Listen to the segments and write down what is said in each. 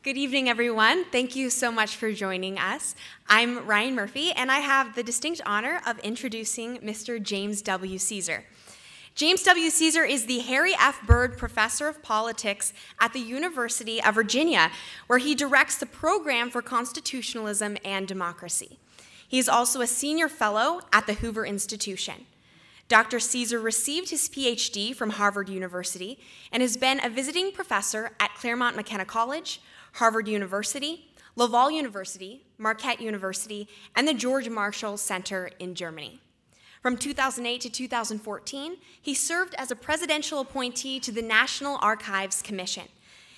Good evening, everyone. Thank you so much for joining us. I'm Ryan Murphy, and I have the distinct honor of introducing Mr. James W. Caesar. James W. Caesar is the Harry F. Byrd Professor of Politics at the University of Virginia, where he directs the program for constitutionalism and democracy. He is also a senior fellow at the Hoover Institution. Dr. Caesar received his PhD from Harvard University and has been a visiting professor at Claremont McKenna College, Harvard University, Laval University, Marquette University, and the George Marshall Center in Germany. From 2008 to 2014, he served as a presidential appointee to the National Archives Commission.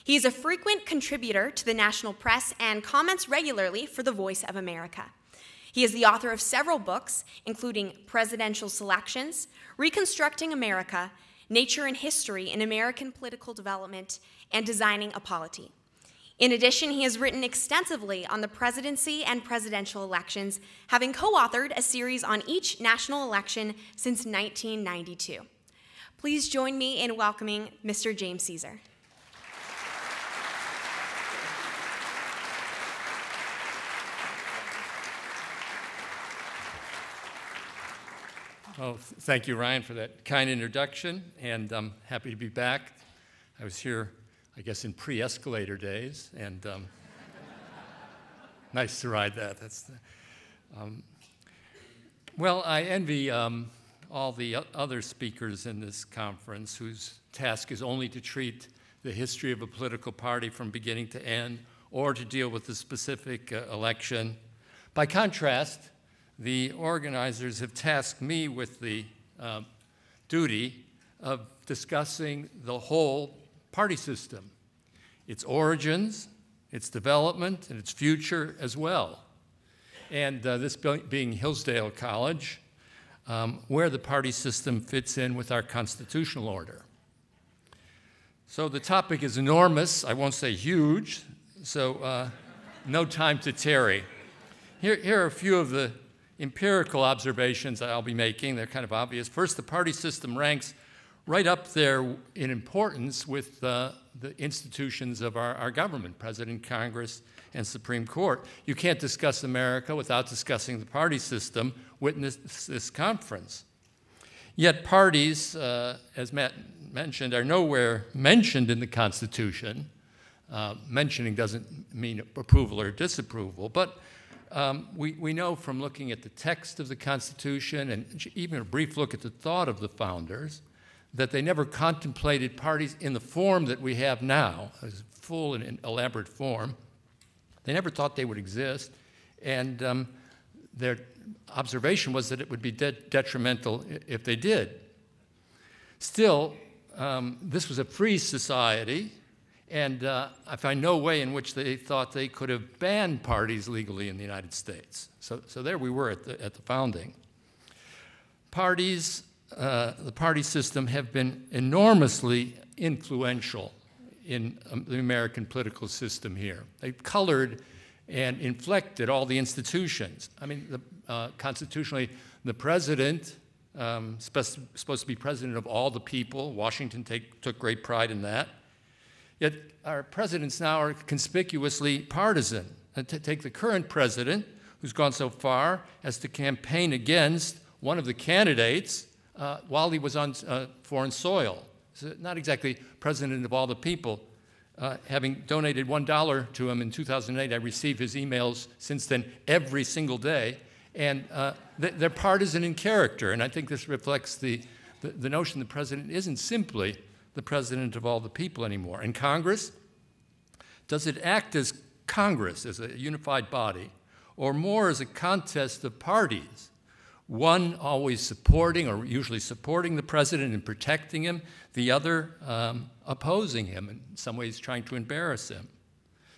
He is a frequent contributor to the national press and comments regularly for the Voice of America. He is the author of several books, including Presidential Selections, Reconstructing America, Nature and History in American Political Development, and Designing a Polity. In addition, he has written extensively on the presidency and presidential elections, having co-authored a series on each national election since 1992. Please join me in welcoming Mr. James Caesar. Oh, thank you, Ryan, for that kind introduction, and I'm happy to be back. I was here, I guess, in pre-escalator days, and nice to ride that. Well, I envy all the other speakers in this conference whose task is only to treat the history of a political party from beginning to end or to deal with a specific election. By contrast, the organizers have tasked me with the duty of discussing the whole party system, its origins, its development, and its future as well. And this being Hillsdale College, where the party system fits in with our constitutional order. So the topic is enormous. I won't say huge, so no time to tarry. Here are a few of the empirical observations I'll be making. They're kind of obvious. First, the party system ranks right up there in importance with the institutions of our government, President, Congress, and Supreme Court. You can't discuss America without discussing the party system. Witness this conference. Yet parties, as Matt mentioned, are nowhere mentioned in the Constitution. Mentioning doesn't mean approval or disapproval, but we know from looking at the text of the Constitution and even a brief look at the thought of the founders that they never contemplated parties in the form that we have now, a full and elaborate form. They never thought they would exist, and their observation was that it would be detrimental if they did. Still, this was a free society, and I find no way in which they thought they could have banned parties legally in the United States. So there we were at the founding. Parties, the party system have been enormously influential in the American political system here. They've colored and inflected all the institutions. I mean, constitutionally, the president supposed to be president of all the people. Washington took great pride in that. Yet our presidents now are conspicuously partisan. Take the current president, who's gone so far as to campaign against one of the candidates while he was on foreign soil. So not exactly president of all the people. Having donated $1 to him in 2008, I received his emails since then every single day, and they're partisan in character, and I think this reflects the notion the president isn't simply the president of all the people anymore. And Congress, does it act as Congress, as a unified body, or more as a contest of parties? One always supporting, or usually supporting the president and protecting him, the other opposing him, in some ways trying to embarrass him.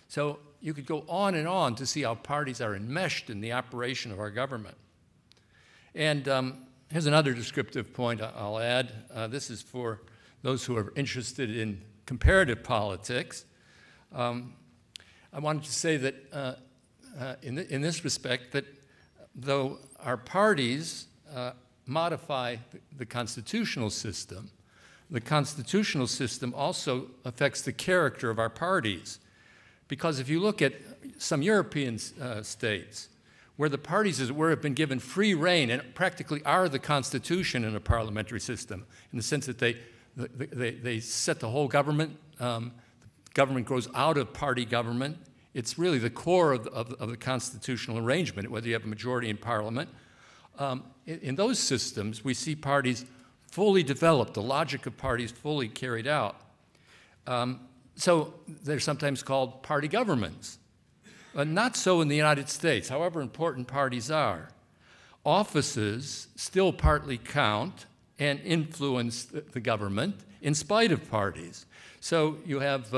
So you could go on to see how parties are enmeshed in the operation of our government. And here's another descriptive point I'll add. This is for those who are interested in comparative politics. I wanted to say that in this respect, that though our parties modify the constitutional system also affects the character of our parties. Because if you look at some European states, where the parties, as it were, have been given free rein and practically are the constitution in a parliamentary system, in the sense that they set the whole government. The government grows out of party government. It's really the core of the constitutional arrangement, whether you have a majority in parliament. In those systems, we see parties fully developed, the logic of parties fully carried out. So they're sometimes called party governments. But not so in the United States, however important parties are. Offices still partly count and influence the government in spite of parties. So you have,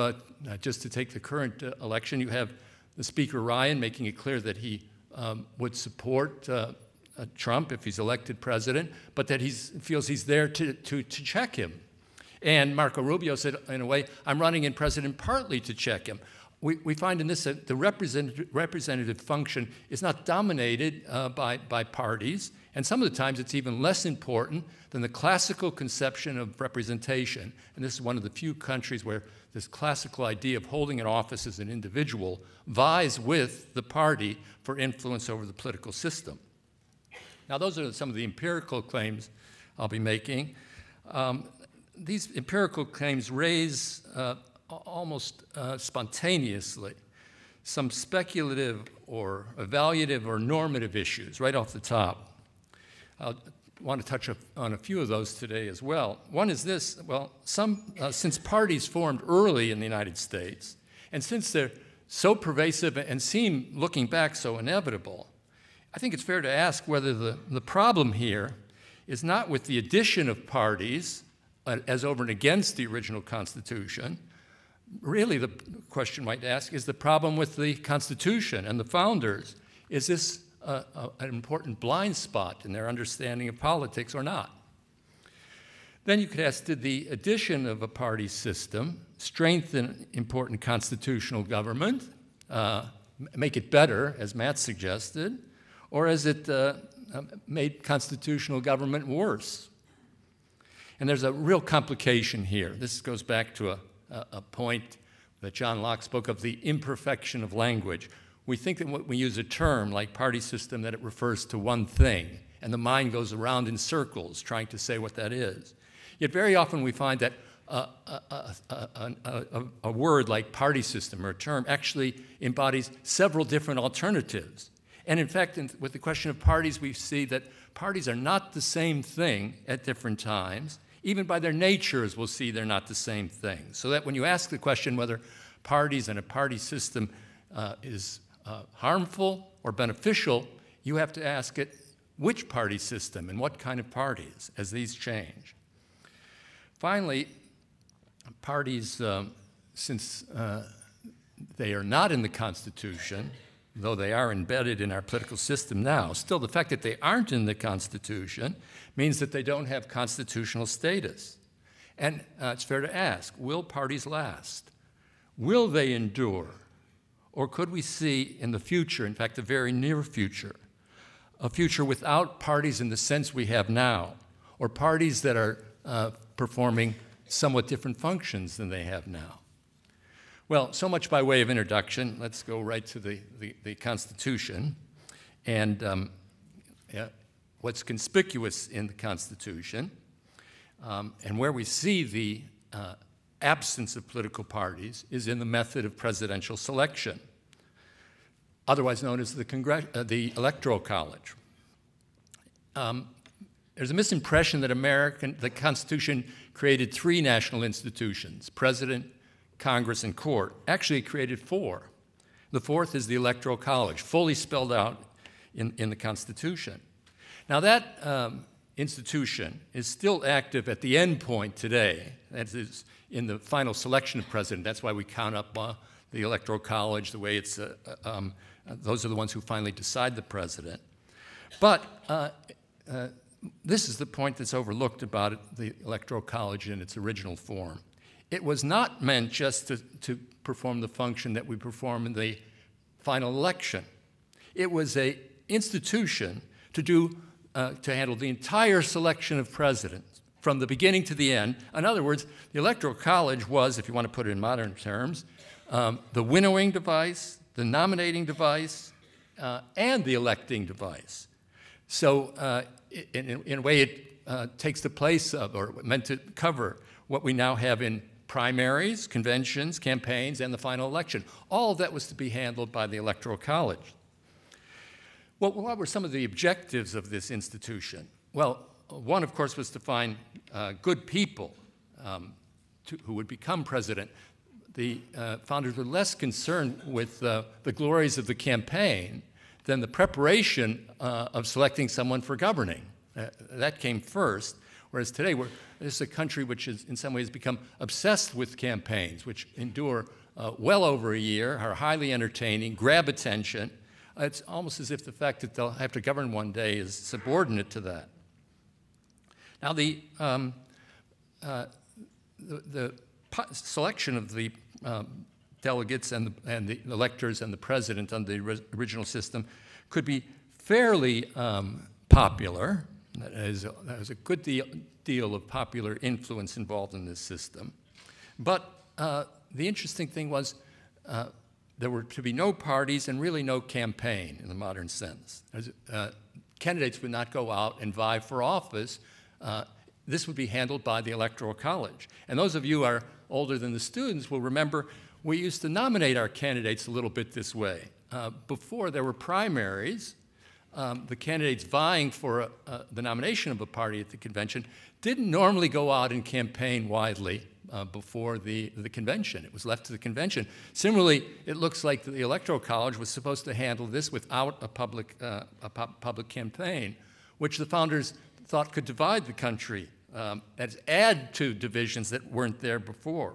just to take the current election, you have the Speaker Ryan making it clear that he would support Trump if he's elected president, but that he feels he's there to check him. And Marco Rubio said, in a way, I'm running in president partly to check him. We find in this that the representative function is not dominated by parties, and some of the times it's even less important than the classical conception of representation. And this is one of the few countries where this classical idea of holding an office as an individual vies with the party for influence over the political system. Now, those are some of the empirical claims I'll be making. These empirical claims raise almost spontaneously some speculative or evaluative or normative issues right off the top. I want to touch on a few of those today as well. One is this: well, since parties formed early in the United States, and since they're so pervasive and seem, looking back, so inevitable, I think it's fair to ask whether the problem here is not with the addition of parties as over and against the original Constitution. Really, the question might ask, is the problem with the Constitution and the founders? Is this an important blind spot in their understanding of politics or not? Then you could ask, did the addition of a party system strengthen important constitutional government, make it better, as Matt suggested, or has it made constitutional government worse? And there's a real complication here. This goes back to a point that John Locke spoke of, the imperfection of language. We think that when we use a term like party system, that it refers to one thing, and the mind goes around in circles trying to say what that is. Yet very often we find that a word like party system or a term actually embodies several different alternatives. And in fact, with the question of parties, we see that parties are not the same thing at different times. Even by their natures, we'll see they're not the same thing. So that when you ask the question whether parties and a party system is harmful or beneficial, you have to ask it, which party system and what kind of parties, as these change. Finally, parties, since they are not in the Constitution, though they are embedded in our political system now, still the fact that they aren't in the Constitution means that they don't have constitutional status. And it's fair to ask, will parties last? Will they endure? Or could we see in the future, in fact, the very near future, a future without parties in the sense we have now, or parties that are performing somewhat different functions than they have now? Well, so much by way of introduction. Let's go right to the Constitution. And what's conspicuous in the Constitution, and where we see the absence of political parties, is in the method of presidential selection, otherwise known as the Electoral College. There's a misimpression that the Constitution created three national institutions: president, Congress, and court. Actually, it created four. The fourth is the Electoral College, fully spelled out in the Constitution. Now, that institution is still active at the end point today. That is, in the final selection of president. That's why we count up the Electoral College, the way it's, those are the ones who finally decide the president. But this is the point that's overlooked about the Electoral College in its original form. It was not meant just to perform the function that we perform in the final election. It was an institution to handle the entire selection of presidents from the beginning to the end. In other words, the Electoral College was, if you want to put it in modern terms, the winnowing device, the nominating device, and the electing device. So in a way, it takes the place of, or meant to cover, what we now have in primaries, conventions, campaigns, and the final election. All of that was to be handled by the Electoral College. Well, what were some of the objectives of this institution? Well, one, of course, was to find good people who would become president. The founders were less concerned with the glories of the campaign than the preparation of selecting someone for governing. That came first, whereas today this is a country which has in some ways become obsessed with campaigns, which endure well over a year, are highly entertaining, grab attention. It's almost as if the fact that they'll have to govern one day is subordinate to that. Now, the selection of the delegates and the electors and the president under the original system could be fairly popular. There was a good deal of popular influence involved in this system. But the interesting thing was there were to be no parties and really no campaign in the modern sense. Candidates would not go out and vie for office. This would be handled by the Electoral College. And those of you who are older than the students will remember we used to nominate our candidates a little bit this way. Before there were primaries, the candidates vying for the nomination of a party at the convention didn't normally go out and campaign widely before the convention. It was left to the convention. Similarly, it looks like the Electoral College was supposed to handle this without a public campaign, which the founders thought could divide the country, add to divisions that weren't there before.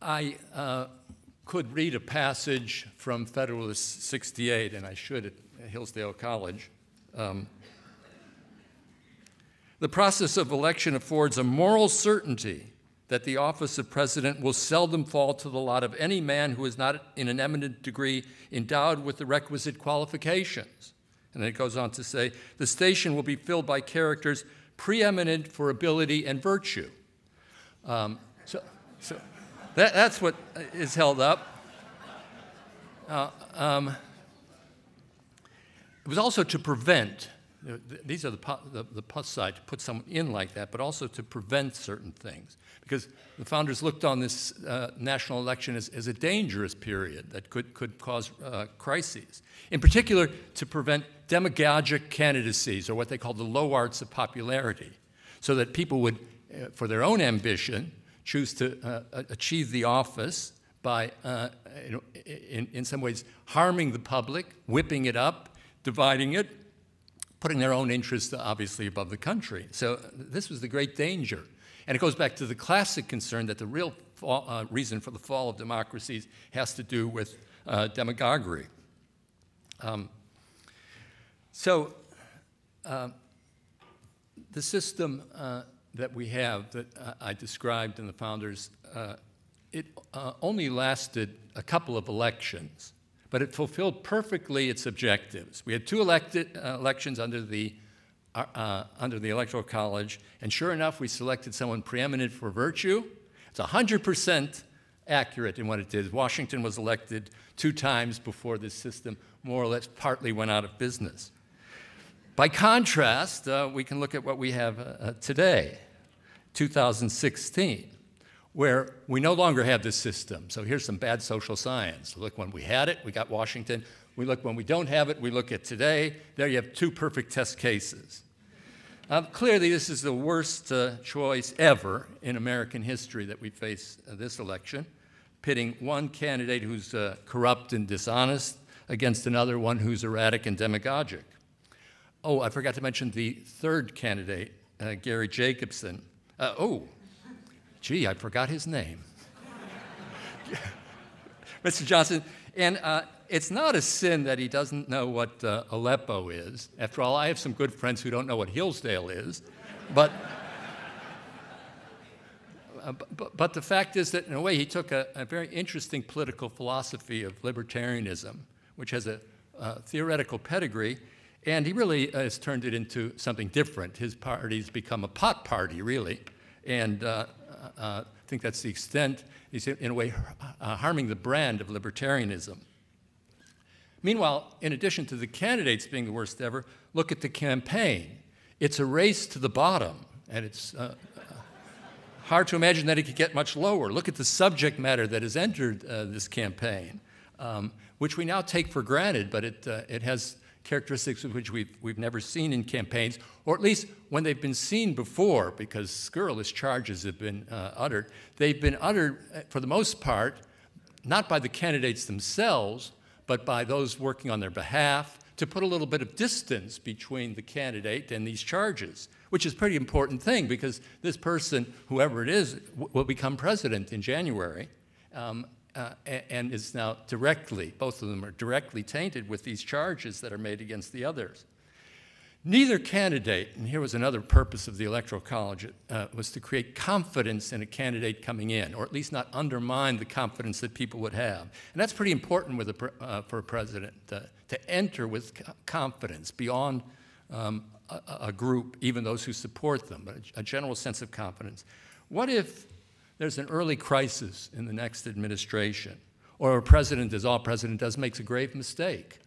I could read a passage from Federalist 68, and I should at Hillsdale College. The process of election affords a moral certainty that the office of president will seldom fall to the lot of any man who is not in an eminent degree endowed with the requisite qualifications. And then it goes on to say, the station will be filled by characters preeminent for ability and virtue. That's what is held up. It was also to prevent, these are the plus side, to put someone in like that, but also to prevent certain things. Because the founders looked on this national election as a dangerous period that could cause crises. In particular, to prevent demagogic candidacies, or what they call the low arts of popularity, so that people would, for their own ambition, choose to achieve the office by, in some ways, harming the public, whipping it up, dividing it, putting their own interests, obviously, above the country. So this was the great danger. And it goes back to the classic concern that the real reason for the fall of democracies has to do with demagoguery. The system that we have that I described in the founders, it only lasted a couple of elections, but it fulfilled perfectly its objectives. We had two elections under the Electoral College, and sure enough, we selected someone preeminent for virtue. It's 100% accurate in what it did. Washington was elected 2 times before this system more or less partly went out of business. By contrast, we can look at what we have today, 2016, where we no longer have this system. So here's some bad social science. Look, when we had it, we got Washington. We look when we don't have it, we look at today. There you have 2 perfect test cases. Clearly, this is the worst choice ever in American history that we face this election, pitting one candidate who's corrupt and dishonest against another one who's erratic and demagogic. Oh, I forgot to mention the third candidate, Gary Jacobson. I forgot his name. Mr. Johnson, and it's not a sin that he doesn't know what Aleppo is. After all, I have some good friends who don't know what Hillsdale is. But the fact is that, in a way, he took a very interesting political philosophy of libertarianism, which has a theoretical pedigree, and he really has turned it into something different. His party's become a pot party, really. And think that's the extent. He's in a way harming the brand of libertarianism. Meanwhile, in addition to the candidates being the worst ever, look at the campaign. It's a race to the bottom, and it's hard to imagine that it could get much lower. Look at the subject matter that has entered this campaign, which we now take for granted, but it has characteristics of which we've never seen in campaigns, or at least when they've been seen before, because scurrilous charges have been uttered. They've been uttered, for the most part, not by the candidates themselves, but by those working on their behalf, to put a little bit of distance between the candidate and these charges, which is a pretty important thing, because this person, whoever it is, will become president in January, and is now directly, both of them are directly tainted with these charges that are made against the others. Neither candidate, and here was another purpose of the Electoral College, was to create confidence in a candidate coming in, or at least not undermine the confidence that people would have. And that's pretty important with for a president, to enter with confidence beyond a group, even those who support them, but a general sense of confidence. What if there's an early crisis in the next administration, or a president, as all president does, makes a grave mistake?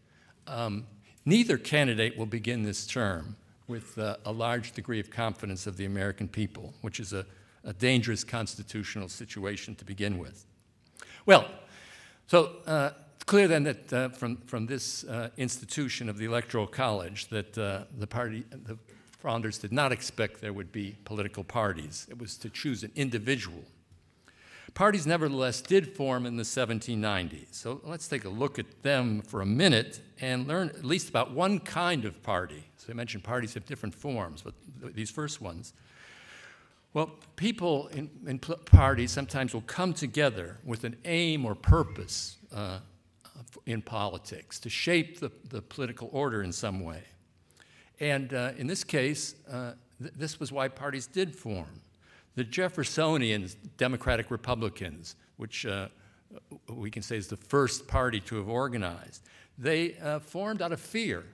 Neither candidate will begin this term with a large degree of confidence of the American people, which is a dangerous constitutional situation to begin with. Well, so it's clear then that from this institution of the Electoral College that the founders did not expect there would be political parties. It was to choose an individual. Parties, nevertheless, did form in the 1790s. So let's take a look at them for a minute and learn at least about one kind of party. So I mentioned parties have different forms, but these first ones. Well, people in parties sometimes will come together with an aim or purpose in politics to shape the political order in some way. And in this case, this was why parties did form. The Jeffersonian Democratic Republicans, which we can say is the first party to have organized, they formed out of fear.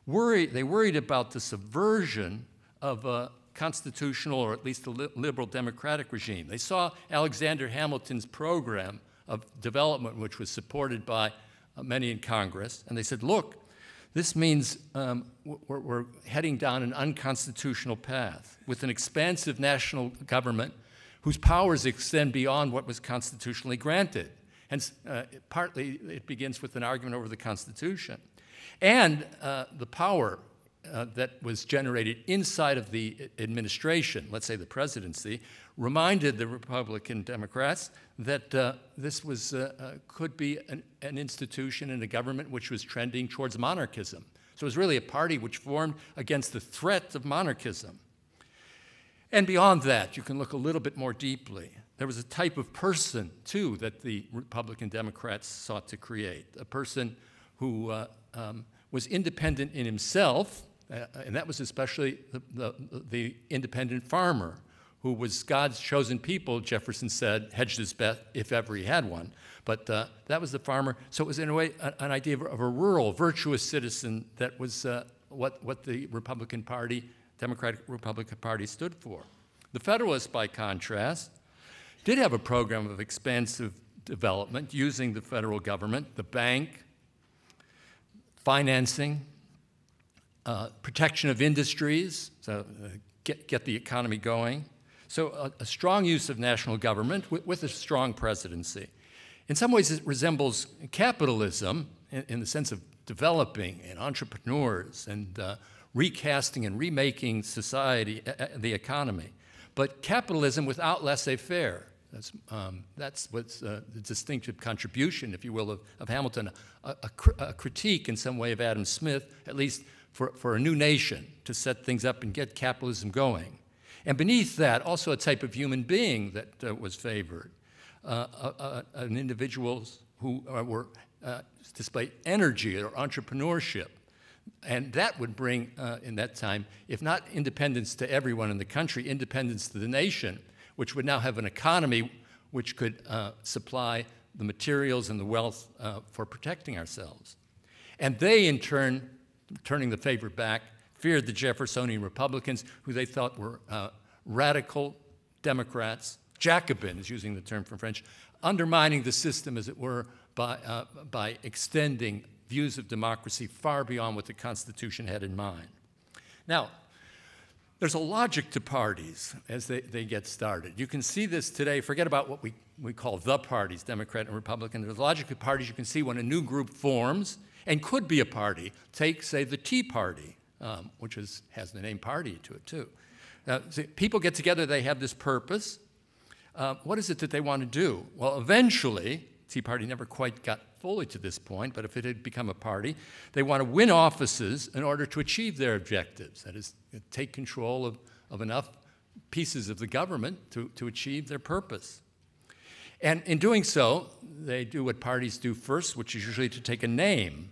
They worried about the subversion of a constitutional, or at least a liberal democratic regime. They saw Alexander Hamilton's program of development, which was supported by many in Congress, and they said, look, this means we're heading down an unconstitutional path with an expansive national government whose powers extend beyond what was constitutionally granted. Hence, partly it begins with an argument over the Constitution. And the power that was generated inside of the administration, let's say the presidency, reminded the Republican Democrats that this was, could be an institution and a government which was trending towards monarchism. So it was really a party which formed against the threat of monarchism. And beyond that, you can look a little bit more deeply. There was a type of person, too, that the Republican Democrats sought to create, a person who was independent in himself, and that was especially the independent farmer, who was God's chosen people, Jefferson said, hedged his bet if ever he had one. But that was the farmer. So it was, in a way, an idea of a rural, virtuous citizen that was what the Republican Party, Democratic Republican Party, stood for. The Federalists, by contrast, did have a program of expansive development using the federal government, the bank, financing, protection of industries, so get the economy going. So a strong use of national government with a strong presidency. In some ways, it resembles capitalism in the sense of developing and entrepreneurs and recasting and remaking society, the economy. But capitalism without laissez-faire. That's what's the distinctive contribution, if you will, of Hamilton, a critique in some way of Adam Smith, at least for a new nation, to set things up and get capitalism going. And beneath that, also a type of human being that was favored, an individuals who were displayed energy or entrepreneurship. And that would bring, in that time, if not independence to everyone in the country, independence to the nation, which would now have an economy which could supply the materials and the wealth for protecting ourselves. And they, in turn, turning the favor back, feared the Jeffersonian Republicans, who they thought were radical Democrats, Jacobins, using the term from French, undermining the system, as it were, by extending views of democracy far beyond what the Constitution had in mind. Now, there's a logic to parties as they get started. You can see this today. Forget about what we call the parties, Democrat and Republican. There's logic to parties you can see when a new group forms and could be a party. Take, say, the Tea Party, which has the name party to it, too. See, people get together. They have this purpose. What is it that they want to do? Well, eventually, Tea Party never quite got fully to this point, but if it had become a party, they want to win offices in order to achieve their objectives. That is, take control of enough pieces of the government to achieve their purpose. And in doing so, they do what parties do first, which is usually to take a name,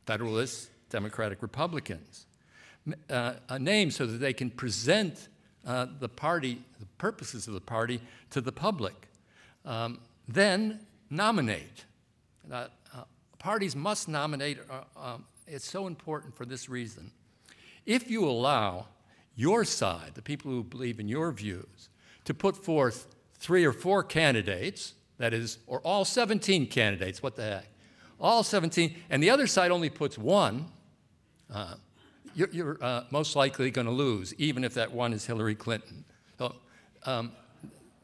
Federalists, Democratic, Republicans, a name so that they can present the purposes of the party to the public. Then nominate. Parties must nominate. It's so important for this reason. If you allow your side, the people who believe in your views, to put forth 3 or 4 candidates, that is, or all 17 candidates, what the heck, all 17, and the other side only puts 1, you're most likely going to lose, even if that 1 is Hillary Clinton. So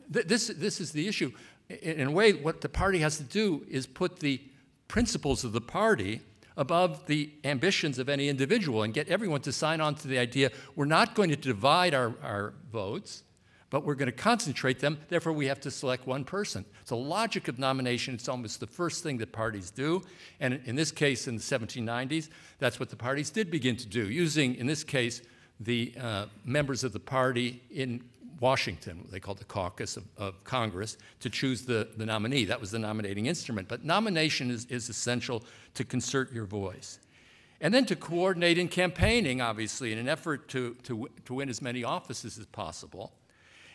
this is the issue. In a way, what the party has to do is put the principles of the party above the ambitions of any individual and get everyone to sign on to the idea we're not going to divide our votes, but we're going to concentrate them. Therefore, we have to select one person. It's a logic of nomination. It's almost the first thing that parties do. And in this case, in the 1790s, that's what the parties did begin to do, using, in this case, the members of the party in Washington, what they called the caucus of Congress, to choose the nominee. That was the nominating instrument. But nomination is essential to concert your voice. And then to coordinate in campaigning, obviously, in an effort to win as many offices as possible.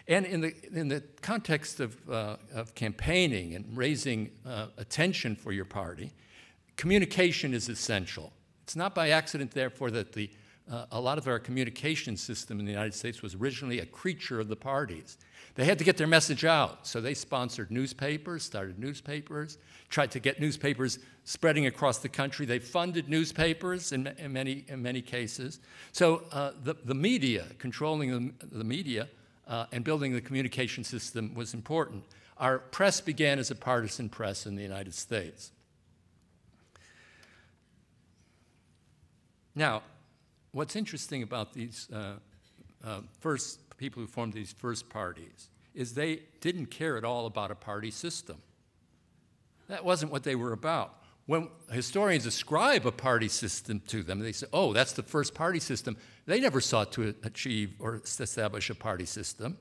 And in the context of campaigning and raising attention for your party, communication is essential. It's not by accident, therefore, that a lot of our communication system in the United States was originally a creature of the parties. They had to get their message out, so they sponsored newspapers, started newspapers, tried to get newspapers spreading across the country. They funded newspapers in many cases. So the media, controlling the media and building the communication system was important. Our press began as a partisan press in the United States. Now, what's interesting about these first people who formed these first parties is they didn't care at all about a party system. That wasn't what they were about. When historians ascribe a party system to them, they say, oh, that's the first party system. They never sought to achieve or establish a party system.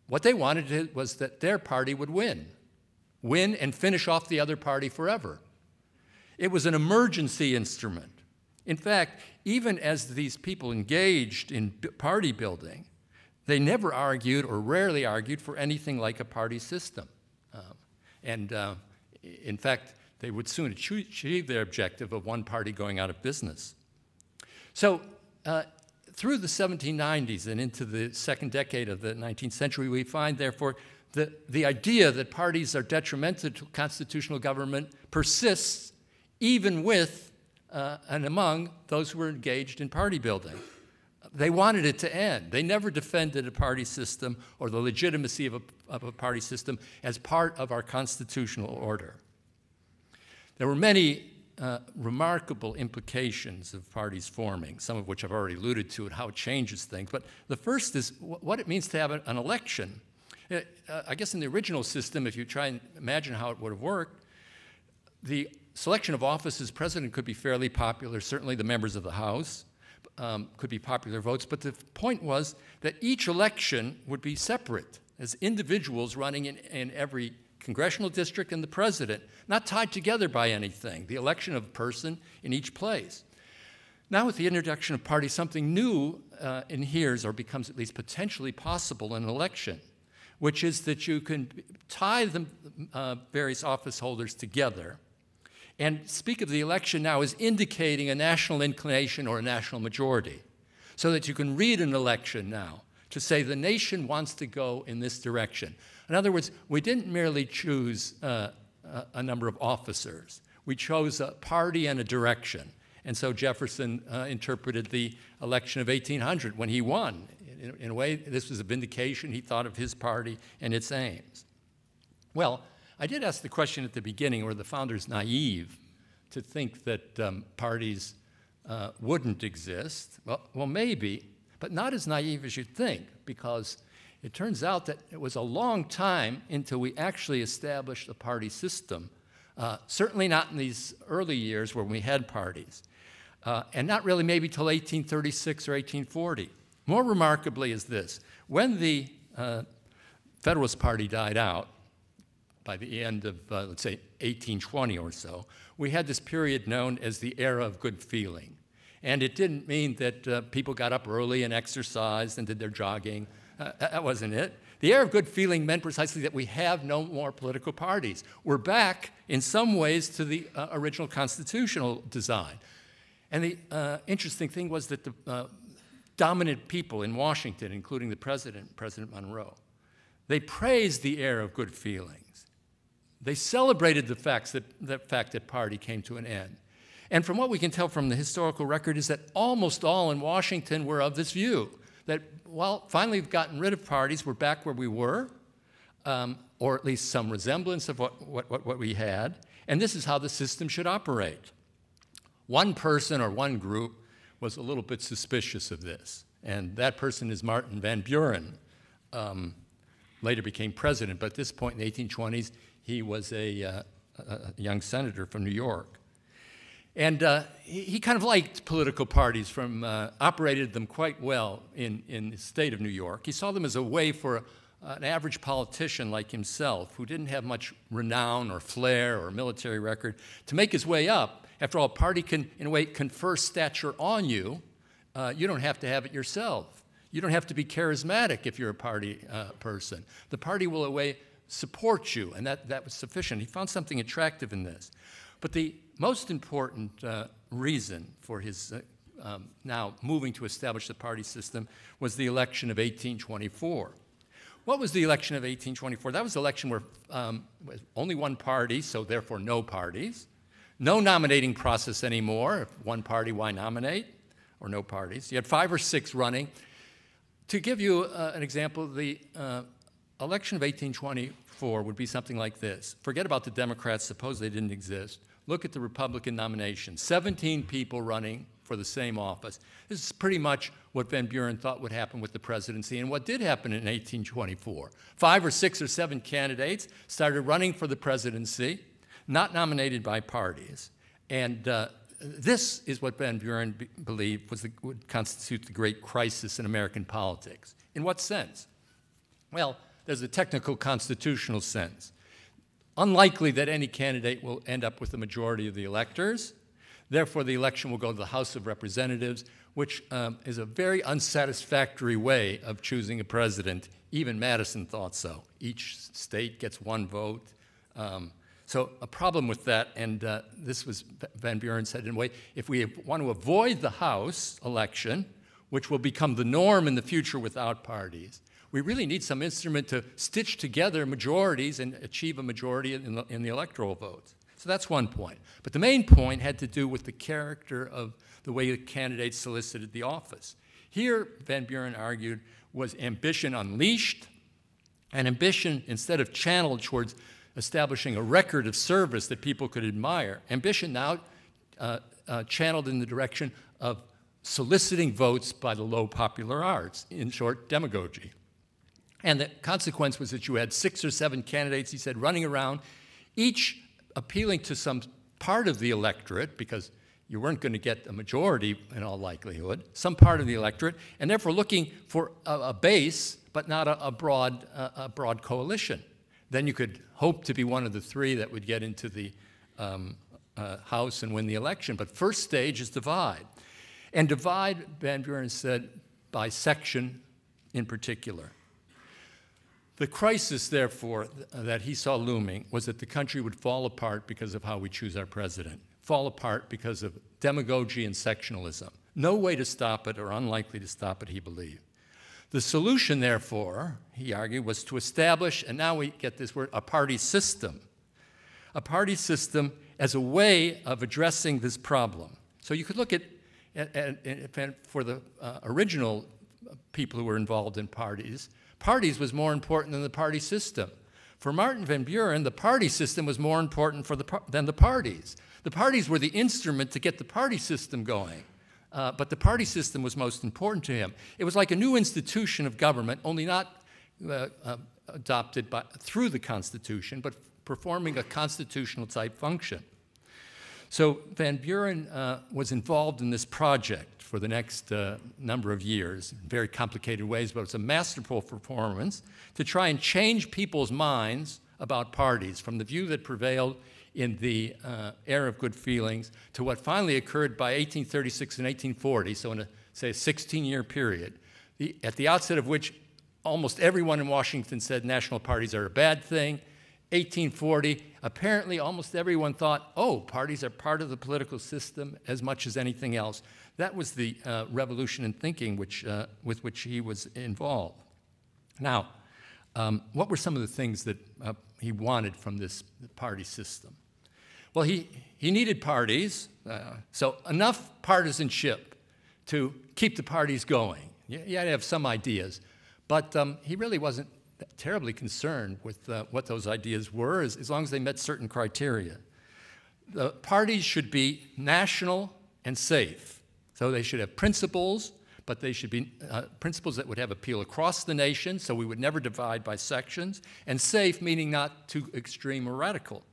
What they wanted was that their party would win and finish off the other party forever. It was an emergency instrument. In fact, even as these people engaged in party building, they never argued or rarely argued for anything like a party system. In fact, they would soon achieve their objective of one party going out of business. So through the 1790s and into the second decade of the 19th century, we find, therefore, that the idea that parties are detrimental to constitutional government persists even with and among those who were engaged in party building. They wanted it to end. They never defended a party system or the legitimacy of a party system as part of our constitutional order. There were many remarkable implications of parties forming, some of which I've already alluded to and how it changes things. But the first is what it means to have an election. I guess in the original system, if you try and imagine how it would have worked, the selection of offices, president could be fairly popular. Certainly the members of the House could be popular votes. But the point was that each election would be separate as individuals running in every congressional district and the president, not tied together by anything, the election of a person in each place. Now with the introduction of parties, something new inheres or becomes at least potentially possible in an election, which is that you can tie the various office holders together and speak of the election now as indicating a national inclination or a national majority, so that you can read an election now to say the nation wants to go in this direction. In other words, we didn't merely choose a number of officers. We chose a party and a direction. And so Jefferson interpreted the election of 1800 when he won. In a way, this was a vindication. He thought of his party and its aims. Well, I did ask the question at the beginning, were the founders naive to think that parties wouldn't exist? Well, maybe, but not as naive as you'd think, because it turns out that it was a long time until we actually established a party system, certainly not in these early years where we had parties, and not really maybe till 1836 or 1840. More remarkably is this. When the Federalist Party died out, by the end of, let's say, 1820 or so, we had this period known as the era of good feeling. And it didn't mean that people got up early and exercised and did their jogging. That wasn't it. The era of good feeling meant precisely that we have no more political parties. We're back, in some ways, to the original constitutional design. And the interesting thing was that the dominant people in Washington, including the president, President Monroe, they praised the era of good feelings. They celebrated the fact that party came to an end. And from what we can tell from the historical record is that almost all in Washington were of this view, that, well, finally we've gotten rid of parties, we're back where we were, or at least some resemblance of what we had, and this is how the system should operate. One person or one group was a little bit suspicious of this, and that person is Martin Van Buren, later became president, but at this point in the 1820s, he was a young senator from New York. And he kind of liked political parties, operated them quite well in the state of New York. He saw them as a way for an average politician like himself, who didn't have much renown or flair or military record, to make his way up. After all, a party can, in a way, confer stature on you. You don't have to have it yourself. You don't have to be charismatic if you're a party person. The party will, in a way, support you, and that was sufficient. He found something attractive in this. But the most important reason for his now moving to establish the party system was the election of 1824. What was the election of 1824? That was an election where only one party, so therefore no parties, no nominating process anymore. If one party, why nominate? Or no parties. You had 5 or 6 running. To give you an example, the election of 1824 would be something like this. Forget about the Democrats, suppose they didn't exist. Look at the Republican nomination. 17 people running for the same office. This is pretty much what Van Buren thought would happen with the presidency and what did happen in 1824. 5 or 6 or 7 candidates started running for the presidency, not nominated by parties. And this is what Van Buren believed would constitute the great crisis in American politics. In what sense? Well, there's a technical constitutional sense. Unlikely that any candidate will end up with the majority of the electors. Therefore, the election will go to the House of Representatives, which is a very unsatisfactory way of choosing a president. Even Madison thought so. Each state gets 1 vote. So a problem with that, and this was, Van Buren said, in a way, if we want to avoid the House election, which will become the norm in the future without parties, we really need some instrument to stitch together majorities and achieve a majority in the electoral votes. So that's one point. But the main point had to do with the character of the way the candidates solicited the office. Here, Van Buren argued, was ambition unleashed, and ambition, instead of channeled towards establishing a record of service that people could admire, ambition now channeled in the direction of soliciting votes by the low popular arts, in short, demagogy. And the consequence was that you had 6 or 7 candidates, he said, running around, each appealing to some part of the electorate, because you weren't going to get a majority in all likelihood, some part of the electorate, and therefore looking for a base, but not a broad coalition. Then you could hope to be one of the 3 that would get into the House and win the election. But first stage is divide. And divide, Van Buren said, by section in particular. The crisis, therefore, that he saw looming was that the country would fall apart because of how we choose our president, fall apart because of demagogy and sectionalism. No way to stop it, or unlikely to stop it, he believed. The solution, therefore, he argued, was to establish, and now we get this word, a party system. A party system as a way of addressing this problem. So you could look at for the original people who were involved in parties was more important than the party system. For Martin Van Buren, the party system was more important than the parties. The parties were the instrument to get the party system going, but the party system was most important to him. It was like a new institution of government, only not adopted through the Constitution, but performing a constitutional type function. So Van Buren was involved in this project for the next number of years in very complicated ways, but it's a masterful performance to try and change people's minds about parties from the view that prevailed in the era of good feelings to what finally occurred by 1836 and 1840, so in say a 16-year period, at the outset of which almost everyone in Washington said national parties are a bad thing. 1840, apparently almost everyone thought, oh, parties are part of the political system as much as anything else. That was the revolution in thinking with which he was involved. Now, what were some of the things that he wanted from this party system? Well, he needed parties, so enough partisanship to keep the parties going. You had to have some ideas, but he really wasn't terribly concerned with what those ideas were, as long as they met certain criteria. The parties should be national and safe. So they should have principles, but they should be principles that would have appeal across the nation, so we would never divide by sections, and safe, meaning not too extreme or radical.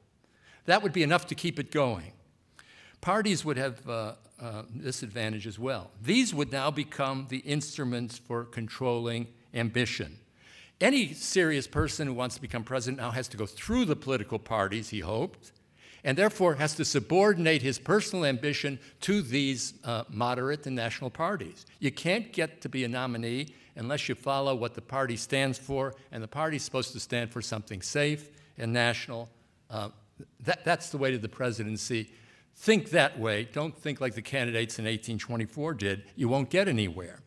That would be enough to keep it going. Parties would have this advantage as well. These would now become the instruments for controlling ambition. Any serious person who wants to become president now has to go through the political parties, he hoped, and therefore has to subordinate his personal ambition to these moderate and national parties. You can't get to be a nominee unless you follow what the party stands for, and the party's supposed to stand for something safe and national. That's the way to the presidency. Think that way. Don't think like the candidates in 1824 did. You won't get anywhere.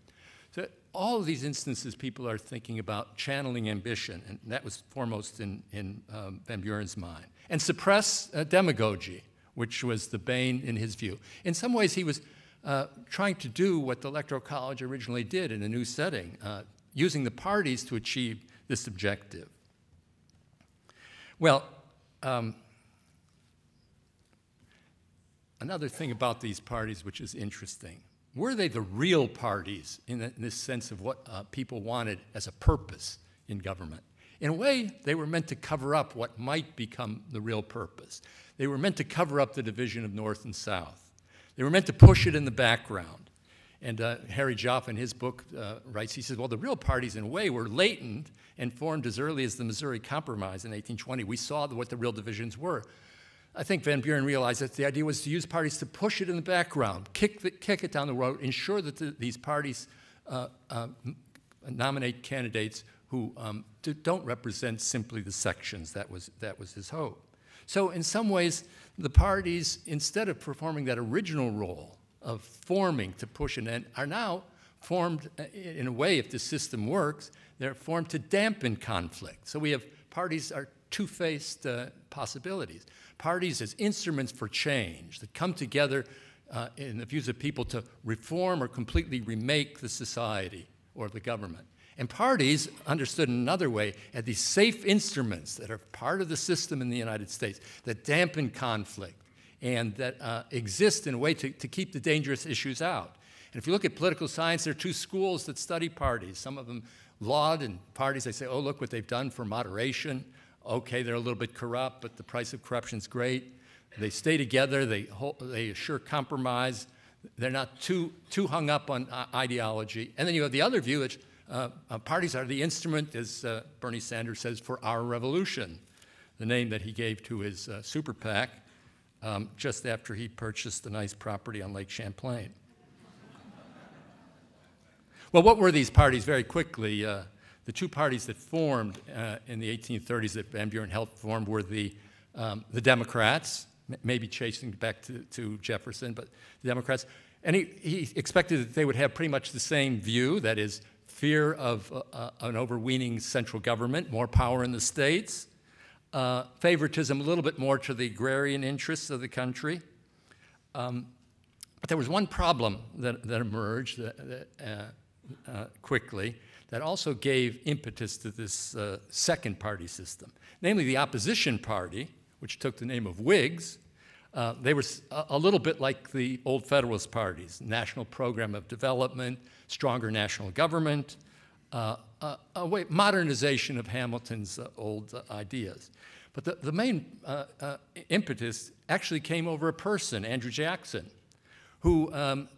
So all of these instances, people are thinking about channeling ambition, and that was foremost in Van Buren's mind. And suppress demagogy, which was the bane in his view. In some ways, he was trying to do what the Electoral College originally did in a new setting, using the parties to achieve this objective. Well, another thing about these parties which is interesting, were they the real parties in this sense of what people wanted as a purpose in government? In a way, they were meant to cover up what might become the real purpose. They were meant to cover up the division of North and South. They were meant to push it in the background. And Harry Jaffa, in his book, writes, he says, well, the real parties, in a way, were latent and formed as early as the Missouri Compromise in 1820. We saw what the real divisions were. I think Van Buren realized that the idea was to use parties to push it in the background, kick it down the road, ensure that these parties nominate candidates who don't represent simply the sections. That was his hope. So in some ways, the parties, instead of performing that original role of forming to push an end, are now formed in a way, if the system works, they're formed to dampen conflict. So we have parties are two-faced possibilities. Parties as instruments for change that come together in the views of people to reform or completely remake the society or the government. And parties, understood in another way, are these safe instruments that are part of the system in the United States that dampen conflict and that exist in a way to keep the dangerous issues out. And if you look at political science, there are two schools that study parties. Some of them laud in parties. They say, oh, look what they've done for moderation. Okay, they're a little bit corrupt, but the price of corruption is great. They stay together. They assure compromise. They're not too hung up on ideology. And then you have the other view that parties are the instrument, as Bernie Sanders says, for our revolution, the name that he gave to his super PAC just after he purchased a nice property on Lake Champlain. Well, what were these parties? Very quickly, the two parties that formed in the 1830s that Van Buren helped form were the Democrats, maybe chasing back to Jefferson, but the Democrats. And he expected that they would have pretty much the same view, that is, fear of an overweening central government, more power in the states, favoritism a little bit more to the agrarian interests of the country. But there was one problem that emerged quickly that also gave impetus to this second party system, namely the opposition party, which took the name of Whigs. They were a little bit like the old Federalist parties, national program of development, stronger national government, modernization of Hamilton's old ideas. But the main impetus actually came over a person, Andrew Jackson, who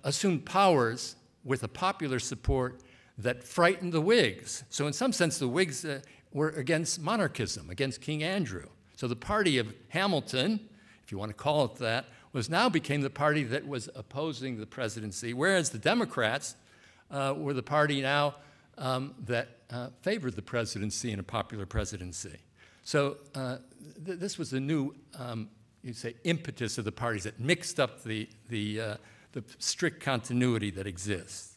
assumed powers with a popular support that frightened the Whigs. So in some sense, the Whigs were against monarchism, against King Andrew. So the party of Hamilton, if you want to call it that, now became the party that was opposing the presidency, whereas the Democrats were the party now that favored the presidency and a popular presidency. So this was the new, you'd say, impetus of the parties that mixed up the strict continuity that exists.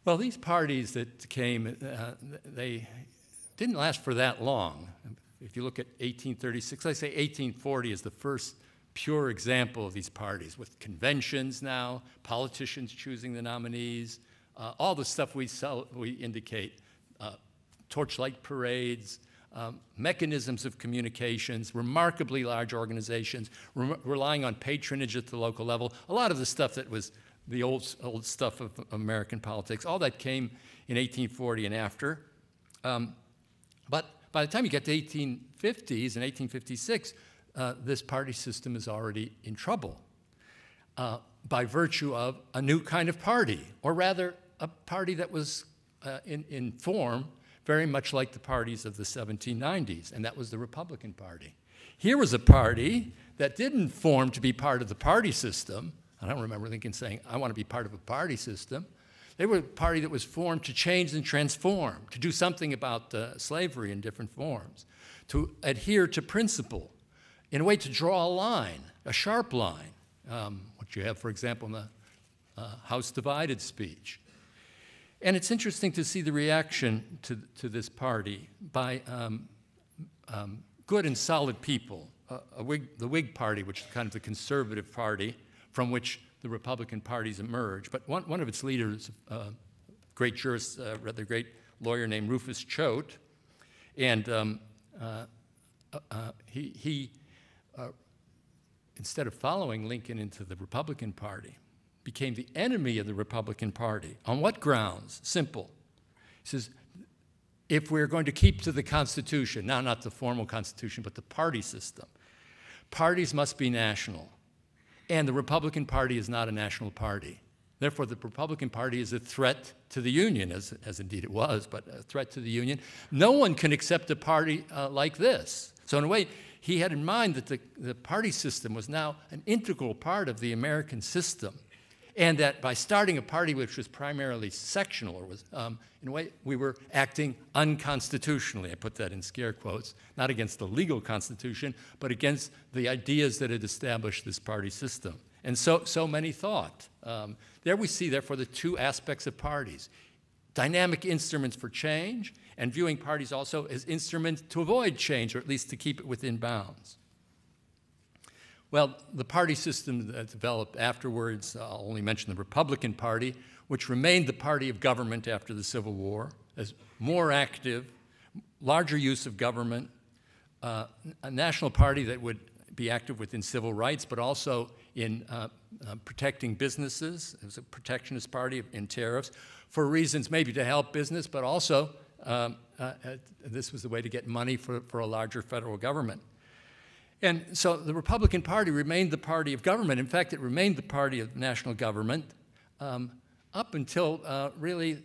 Well, these parties that came, they didn't last for that long. If you look at 1836, I say 1840 is the first pure example of these parties, with conventions now, politicians choosing the nominees, all the stuff we indicate, torchlight parades, mechanisms of communications, remarkably large organizations, relying on patronage at the local level, a lot of the stuff that was the old stuff of American politics, all that came in 1840 and after. But by the time you get to 1850s and 1856, this party system is already in trouble by virtue of a new kind of party, or rather a party that was in form very much like the parties of the 1790s, and that was the Republican Party. Here was a party that didn't form to be part of the party system. I don't remember Lincoln saying, I want to be part of a party system. They were a party that was formed to change and transform, to do something about slavery in different forms, to adhere to principle, in a way to draw a line, a sharp line, what you have, for example, in the House Divided speech. And it's interesting to see the reaction to this party by good and solid people. The Whig Party, which is kind of the conservative party from which the Republican parties emerge. But one of its leaders, great jurist, rather great lawyer named Rufus Choate, and he instead of following Lincoln into the Republican Party, became the enemy of the Republican Party. On what grounds? Simple. He says, if we're going to keep to the Constitution, now not the formal Constitution, but the party system, parties must be national. And the Republican Party is not a national party. Therefore, the Republican Party is a threat to the Union, as indeed it was, but a threat to the Union. No one can accept a party like this. So in a way, he had in mind that the party system was now an integral part of the American system, and that by starting a party which was primarily sectional, or was, in a way, we were acting unconstitutionally. I put that in scare quotes, not against the legal constitution, but against the ideas that had established this party system. And so many thought. There we see, therefore, the two aspects of parties: dynamic instruments for change, and viewing parties also as instruments to avoid change, or at least to keep it within bounds. Well, the party system that developed afterwards, I'll only mention the Republican Party, which remained the party of government after the Civil War, as more active, larger use of government, a national party that would be active within civil rights, but also in protecting businesses. It was a protectionist party in tariffs, for reasons maybe to help business, but also this was the way to get money for a larger federal government. And so the Republican Party remained the party of government. In fact, it remained the party of national government up until really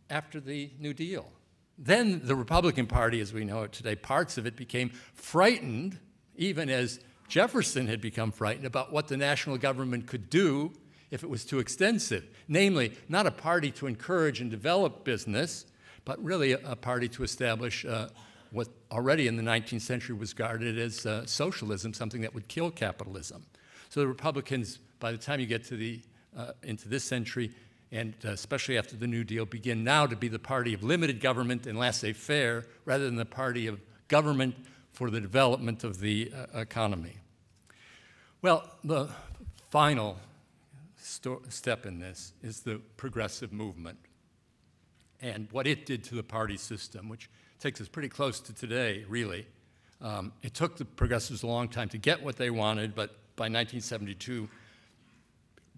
after the New Deal. Then the Republican Party, as we know it today, parts of it became frightened, even as Jefferson had become frightened about what the national government could do if it was too extensive. Namely, not a party to encourage and develop business, but really a party to establish what already in the 19th century was regarded as socialism, something that would kill capitalism. So the Republicans, by the time you get to into this century, and especially after the New Deal, begin now to be the party of limited government and laissez-faire rather than the party of government for the development of the economy. Well, the final step in this is the progressive movement and what it did to the party system, which takes us pretty close to today, really. It took the progressives a long time to get what they wanted, but by 1972,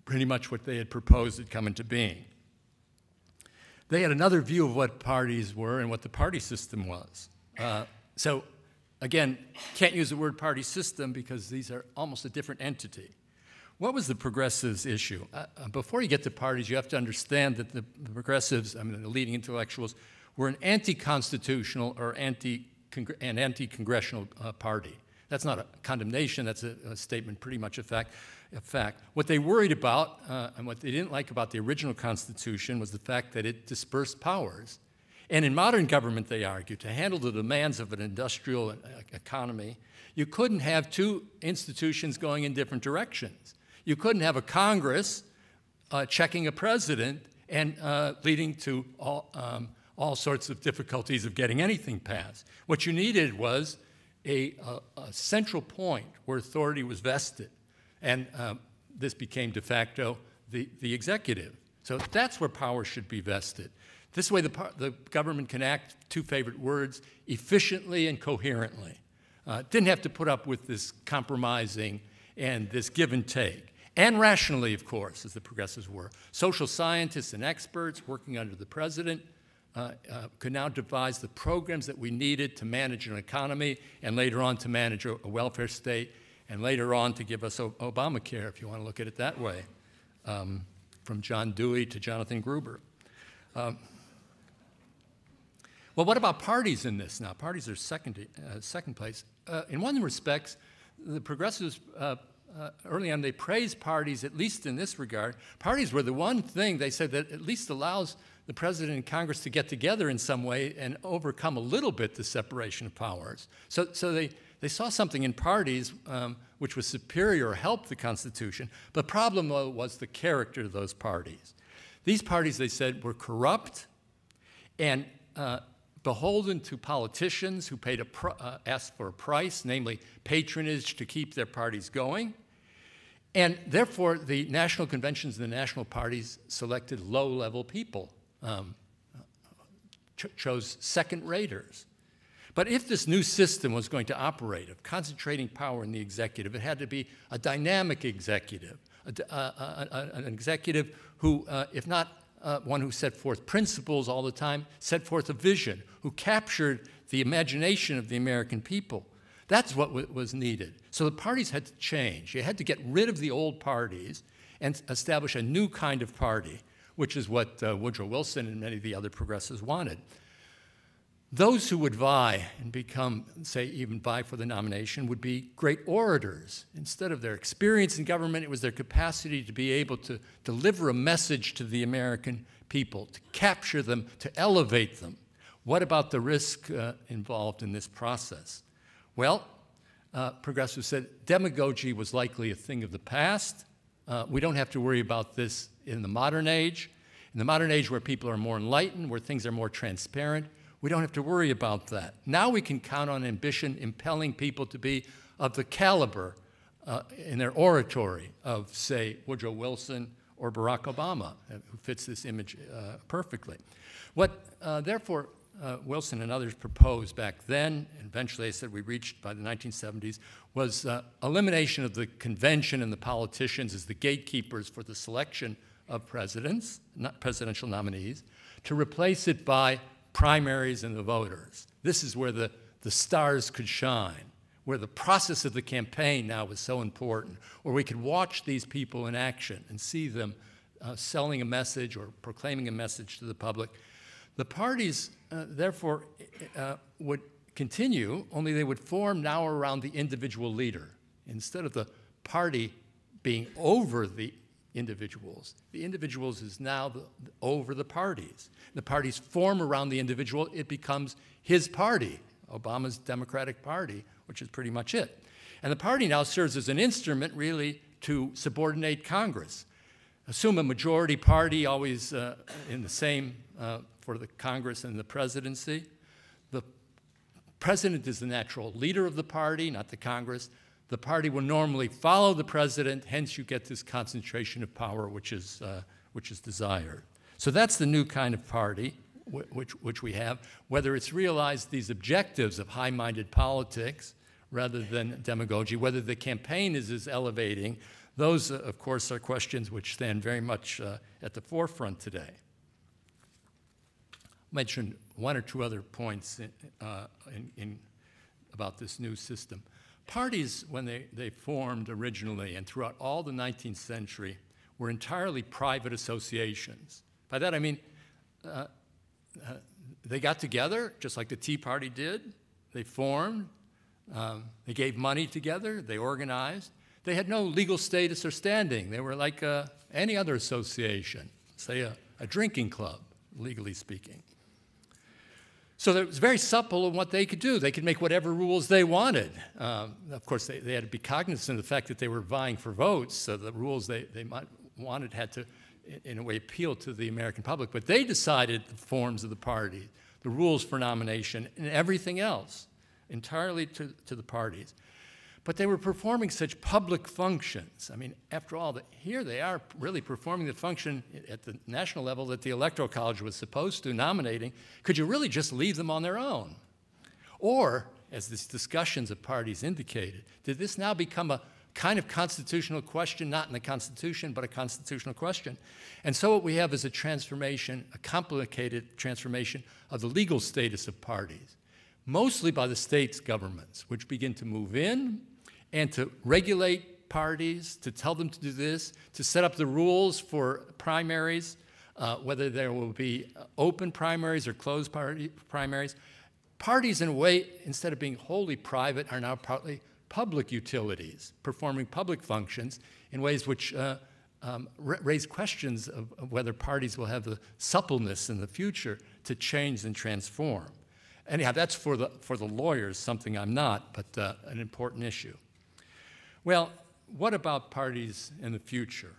pretty much what they had proposed had come into being. They had another view of what parties were and what the party system was. So, again, can't use the word party system because these are almost a different entity. What was the progressives' issue? Before you get to parties, you have to understand that the progressives, I mean, the leading intellectuals, were an anti-constitutional or anti-congressional party. That's not a condemnation, that's a statement, pretty much a fact. What they worried about and what they didn't like about the original Constitution was the fact that it dispersed powers. And in modern government, they argue, to handle the demands of an industrial economy, you couldn't have two institutions going in different directions. You couldn't have a Congress checking a president and leading to all sorts of difficulties of getting anything passed. What you needed was a central point where authority was vested. And this became de facto the executive. So that's where power should be vested. This way the government can act, two favorite words, efficiently and coherently. Didn't have to put up with this compromising and this give and take. And rationally, of course, as the progressives were. Social scientists and experts working under the president could now devise the programs that we needed to manage an economy and later on to manage a welfare state and later on to give us Obamacare, if you want to look at it that way, from John Dewey to Jonathan Gruber. Well, what about parties in this now? Parties are second place. In one respect, the progressives, early on, they praised parties, at least in this regard. Parties were the one thing, they said, that at least allows the president and Congress to get together in some way and overcome a little bit the separation of powers. So they saw something in parties which was superior or helped the Constitution. The problem, though, was the character of those parties. These parties, they said, were corrupt and beholden to politicians who asked for a price, namely patronage to keep their parties going. And therefore, the national conventions and the national parties selected low-level people, chose second-raters. But if this new system was going to operate, of concentrating power in the executive, it had to be a dynamic executive, an executive who, if not one who set forth principles all the time, set forth a vision, who captured the imagination of the American people. That's what was needed. So the parties had to change. You had to get rid of the old parties and establish a new kind of party, which is what Woodrow Wilson and many of the other progressives wanted. Those who would vie and become, say, even vie for the nomination would be great orators. Instead of their experience in government, it was their capacity to be able to deliver a message to the American people, to capture them, to elevate them. What about the risk involved in this process? Well, progressives said demagogy was likely a thing of the past. We don't have to worry about this in the modern age. In the modern age where people are more enlightened, where things are more transparent, we don't have to worry about that. Now we can count on ambition impelling people to be of the caliber in their oratory of, say, Woodrow Wilson or Barack Obama, who fits this image perfectly. What, therefore, Wilson and others proposed back then, and eventually they said we reached by the 1970s, was elimination of the convention and the politicians as the gatekeepers for the selection of presidents, not presidential nominees, to replace it by primaries and the voters. This is where the stars could shine, where the process of the campaign now was so important, where we could watch these people in action and see them selling a message or proclaiming a message to the public. The parties, therefore, would continue, only they would form now around the individual leader. Instead of the party being over the individuals is now over the parties. The parties form around the individual. It becomes his party, Obama's Democratic Party, which is pretty much it. And the party now serves as an instrument, really, to subordinate Congress. assume a majority party always in the same for the Congress and the presidency. The president is the natural leader of the party, not the Congress. The party will normally follow the president, hence you get this concentration of power which is desired. So that's the new kind of party which we have, whether it's realized these objectives of high-minded politics rather than demagogy, whether the campaign is elevating. Those, of course, are questions which stand very much at the forefront today. I'll mention one or two other points about this new system. Parties, when they formed originally and throughout all the 19th century, were entirely private associations. By that I mean they got together, just like the Tea Party did. They formed, they gave money together, they organized. They had no legal status or standing. They were like any other association, say a drinking club, legally speaking. So it was very supple in what they could do. They could make whatever rules they wanted. Of course, they had to be cognizant of the fact that they were vying for votes, so the rules they wanted had to, in a way, appeal to the American public. But they decided the forms of the party, the rules for nomination, and everything else, entirely to the parties. But they were performing such public functions. I mean, after all, here they are really performing the function at the national level that the Electoral College was supposed to, nominating. Could you really just leave them on their own? Or, as these discussions of parties indicated, did this now become a kind of constitutional question, not in the Constitution, but a constitutional question? And so what we have is a transformation, a complicated transformation of the legal status of parties, mostly by the states' governments, which begin to move in and to regulate parties, to tell them to do this, to set up the rules for primaries, whether there will be open primaries or closed primaries. Parties, in a way, instead of being wholly private, are now partly public utilities, performing public functions in ways which raise questions of whether parties will have the suppleness in the future to change and transform. Anyhow, that's for the lawyers, something I'm not, but an important issue. Well, what about parties in the future?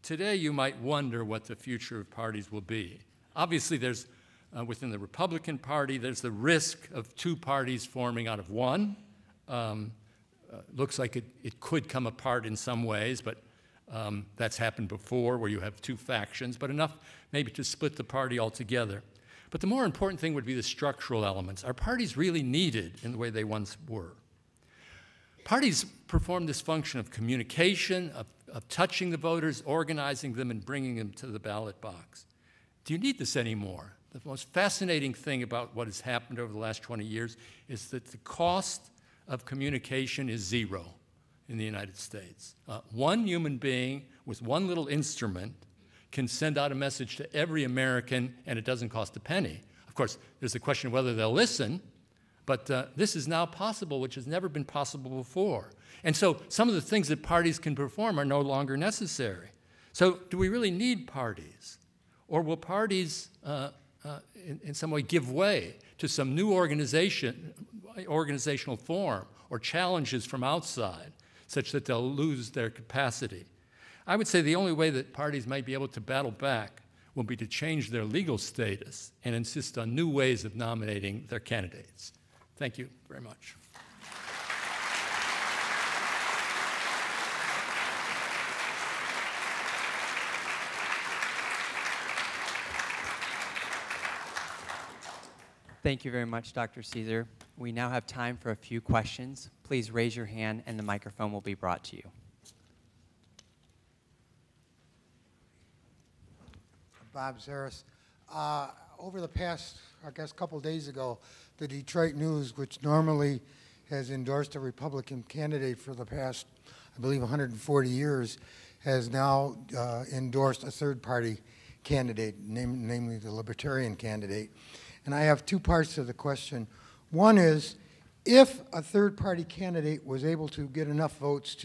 Today, you might wonder what the future of parties will be. Obviously, there's, within the Republican Party, there's the risk of two parties forming out of one. Looks like it could come apart in some ways, but that's happened before where you have two factions, but enough maybe to split the party altogether. But the more important thing would be the structural elements. Are parties really needed in the way they once were? Parties perform this function of communication, of touching the voters, organizing them, and bringing them to the ballot box. Do you need this anymore? The most fascinating thing about what has happened over the last 20 years is that the cost of communication is zero in the United States. One human being with one little instrument can send out a message to every American, and it doesn't cost a penny. Of course, there's the question of whether they'll listen, but this is now possible, which has never been possible before. And so some of the things that parties can perform are no longer necessary. So do we really need parties? Or will parties in some way give way to some new organizational form or challenges from outside such that they'll lose their capacity? I would say the only way that parties might be able to battle back will be to change their legal status and insist on new ways of nominating their candidates. Thank you very much. Thank you very much, Dr. Caesar. We now have time for a few questions. Please raise your hand and the microphone will be brought to you. Bob Zaris. Over the past, I guess, couple days ago, the Detroit News, which normally has endorsed a Republican candidate for the past, I believe, 140 years, has now endorsed a third-party candidate, namely the Libertarian candidate. And I have two parts to the question. One is, if a third-party candidate was able to get enough votes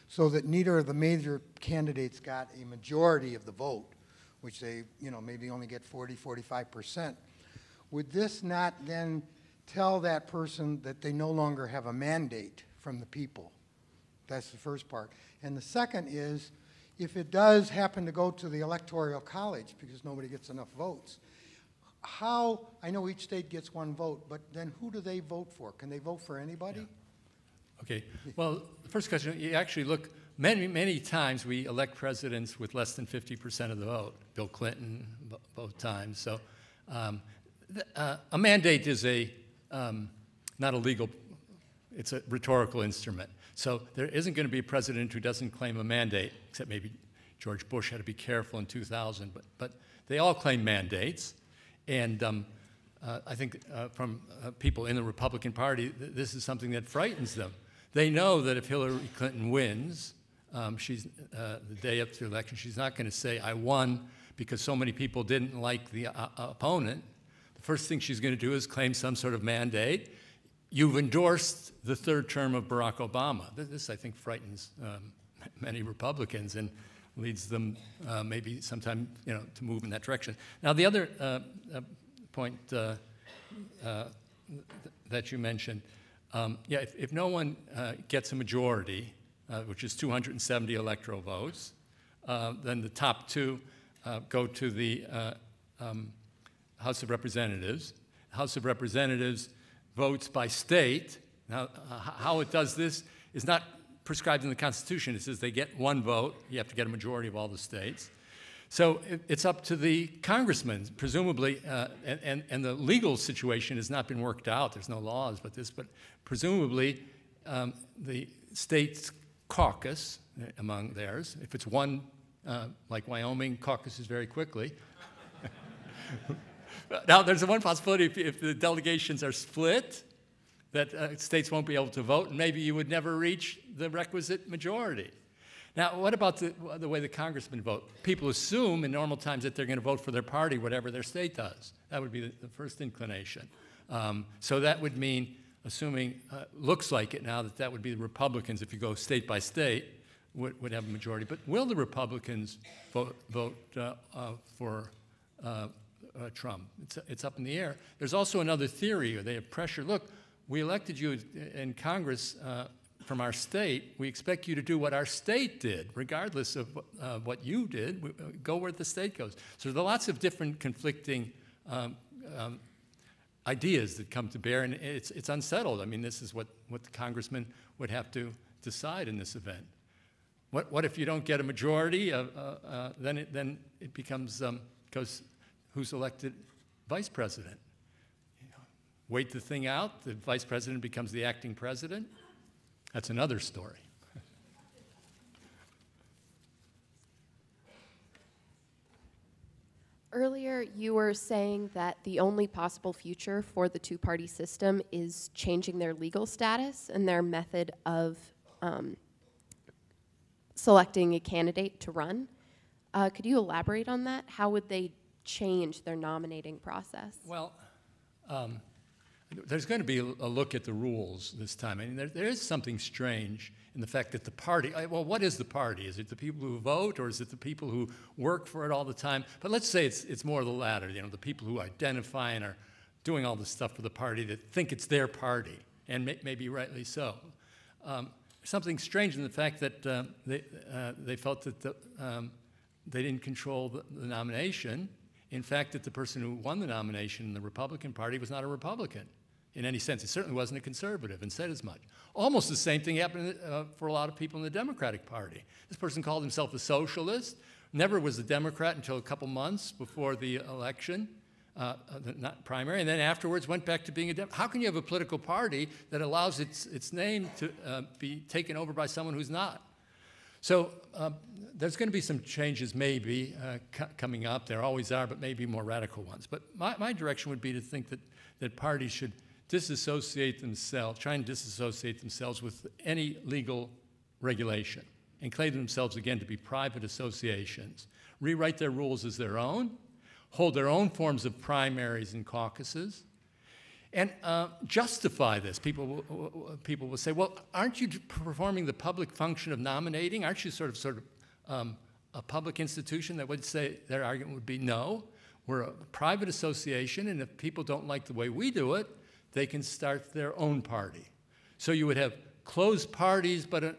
so that neither of the major candidates got a majority of the vote, which they, maybe only get 40, 45%, would this not then tell that person that they no longer have a mandate from the people? That's the first part. And the second is, if it does happen to go to the Electoral College because nobody gets enough votes, how, I know each state gets one vote, but then who do they vote for? Can they vote for anybody? Yeah. Okay. Well, the first question, you actually look, many times we elect presidents with less than 50% of the vote. Bill Clinton, both times. So a mandate is not a legal, it's a rhetorical instrument. So there isn't going to be a president who doesn't claim a mandate, except maybe George Bush had to be careful in 2000, but they all claim mandates. And I think from people in the Republican Party, this is something that frightens them. They know that if Hillary Clinton wins, she's the day up to the election, she's not going to say, I won because so many people didn't like the opponent. The first thing she's going to do is claim some sort of mandate. You've endorsed the third term of Barack Obama. This, I think, frightens many Republicans and leads them maybe sometime, to move in that direction. Now, the other point that you mentioned, if no one gets a majority, which is 270 electoral votes, then the top two go to the House of Representatives. House of Representatives votes by state. Now, how it does this is not prescribed in the Constitution. It says they get one vote. You have to get a majority of all the states. So it's up to the congressmen, presumably, and the legal situation has not been worked out. There's no laws but presumably the state's caucus among theirs, if it's one, like Wyoming, caucuses very quickly. Now, there's one possibility if the delegations are split, that states won't be able to vote, and maybe you would never reach the requisite majority. Now, what about the way the congressmen vote? People assume in normal times that they're going to vote for their party, whatever their state does. That would be the first inclination. So that would mean, assuming, looks like it now, that would be the Republicans, if you go state by state, would have a majority. But will the Republicans vote for Trump? It's up in the air. There's also another theory, or they have pressure. Look, we elected you in Congress from our state. We expect you to do what our state did, regardless of what you did. Go where the state goes. So there are lots of different conflicting ideas that come to bear, and it's unsettled. I mean, this is what the congressman would have to decide in this event. What if you don't get a majority? Then it becomes goes who's elected vice president. Wait the thing out. The vice president becomes the acting president. That's another story. Earlier, you were saying that the only possible future for the two-party system is changing their legal status and their method of selecting a candidate to run. Could you elaborate on that? How would they change their nominating process? Well, there's going to be a look at the rules this time. I mean, there is something strange in the fact that the party, well, what is the party? Is it the people who vote, or is it the people who work for it all the time? But let's say it's more the latter, the people who identify and are doing all the stuff for the party that think it's their party, and maybe rightly so. Something strange in the fact that they felt that they didn't control the nomination. In fact, that the person who won the nomination in the Republican Party was not a Republican in any sense. He certainly wasn't a conservative, and said as much. Almost the same thing happened for a lot of people in the Democratic Party. This person called himself a socialist, never was a Democrat until a couple months before the election, not primary, and then afterwards went back to being a Democrat. How can you have a political party that allows its name to be taken over by someone who's not? So there's going to be some changes maybe coming up. There always are, but maybe more radical ones. But my direction would be to think that parties should disassociate themselves, try and disassociate themselves with any legal regulation, and claim themselves again to be private associations, rewrite their rules as their own, hold their own forms of primaries and caucuses, and justify this. People will say, well, aren't you performing the public function of nominating? Aren't you sort of a public institution? That would say, their argument would be, no, we're a private association, and if people don't like the way we do it, they can start their own party. So you would have closed parties, but an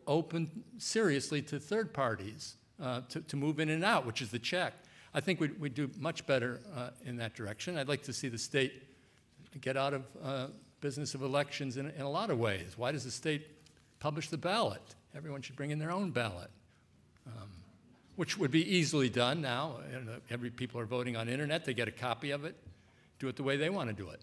open seriously to third parties to move in and out, which is the check. I think we'd do much better in that direction. I'd like to see the state get out of business of elections in a lot of ways. Why does the state publish the ballot? Everyone should bring in their own ballot, which would be easily done now. Every people are voting on internet. They get a copy of it, do it the way they want to do it.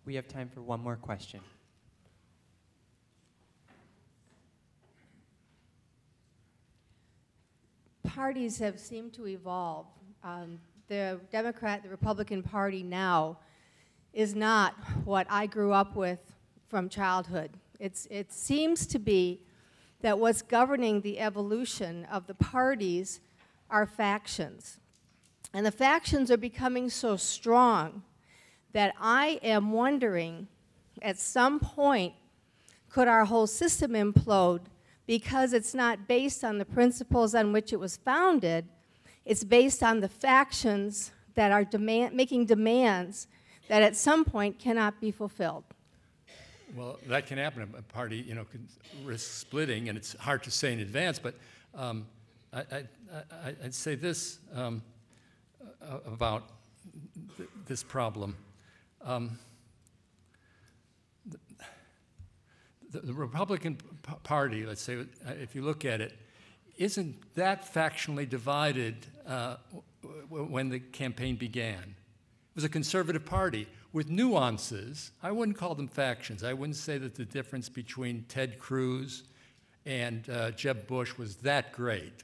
We have time for one more question. Parties have seemed to evolve. The Republican Party now is not what I grew up with from childhood. It seems to be that what's governing the evolution of the parties are factions. And the factions are becoming so strong that I am wondering, at some point, could our whole system implode because it's not based on the principles on which it was founded. It's based on the factions that are making demands that at some point cannot be fulfilled. Well, that can happen. A party, can risk splitting, and it's hard to say in advance. But I'd say this about this problem. The Republican Party, let's say, if you look at it, isn't that factionally divided when the campaign began. It was a conservative party with nuances. I wouldn't call them factions. I wouldn't say that the difference between Ted Cruz and Jeb Bush was that great.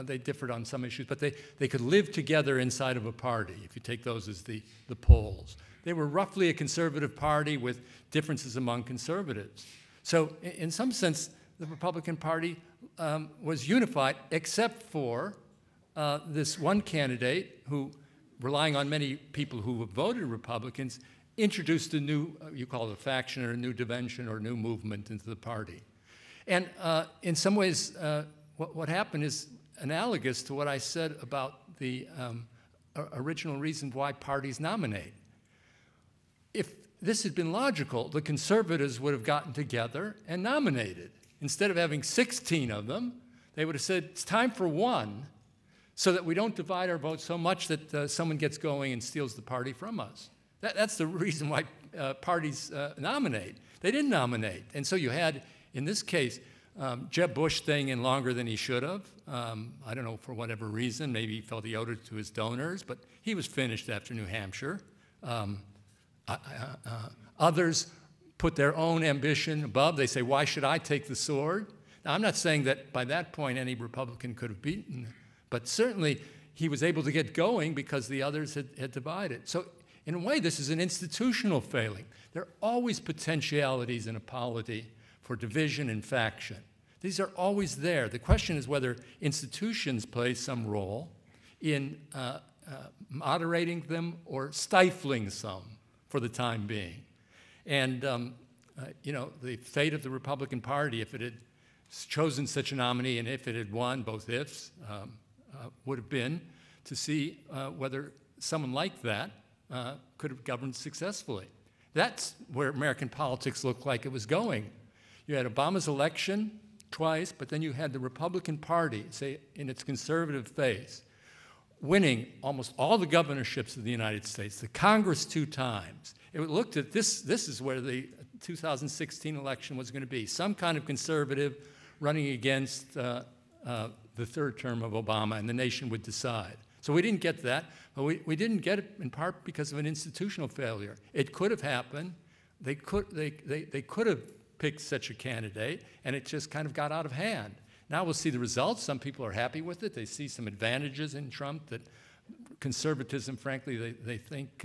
They differed on some issues, but they could live together inside of a party, if you take those as the polls. They were roughly a conservative party with differences among conservatives. So in some sense, the Republican Party was unified, except for this one candidate who, relying on many people who voted Republicans, introduced a new, you call it a faction or a new dimension or a new movement into the party. And in some ways, what happened is analogous to what I said about the original reason why parties nominate. If this had been logical, the conservatives would have gotten together and nominated. Instead of having 16 of them, they would have said, it's time for one, so that we don't divide our votes so much that someone gets going and steals the party from us. That's the reason why parties nominate. They didn't nominate. And so you had, in this case, Jeb Bush staying in longer than he should have. I don't know, for whatever reason. Maybe he felt he owed it to his donors, but he was finished after New Hampshire. Others put their own ambition above. They say, why should I take the sword? Now, I'm not saying that by that point any Republican could have beaten, but certainly he was able to get going because the others had divided. So in a way, this is an institutional failing. There are always potentialities in a polity for division and faction. These are always there. The question is whether institutions play some role in moderating them or stifling some for the time being. And the fate of the Republican Party, if it had chosen such a nominee and if it had won, both ifs, would have been to see whether someone like that could have governed successfully. That's where American politics looked like it was going. You had Obama's election twice, but then you had the Republican Party, say, in its conservative phase, winning almost all the governorships of the United States, the Congress 2 times. It looked at this is where the 2016 election was going to be, some kind of conservative running against the third term of Obama, and the nation would decide. So we didn't get that, but we didn't get it in part because of an institutional failure. It could have happened. They could have picked such a candidate, and it just kind of got out of hand. Now we'll see the results. Some people are happy with it. They see some advantages in Trump that conservatism, frankly, they think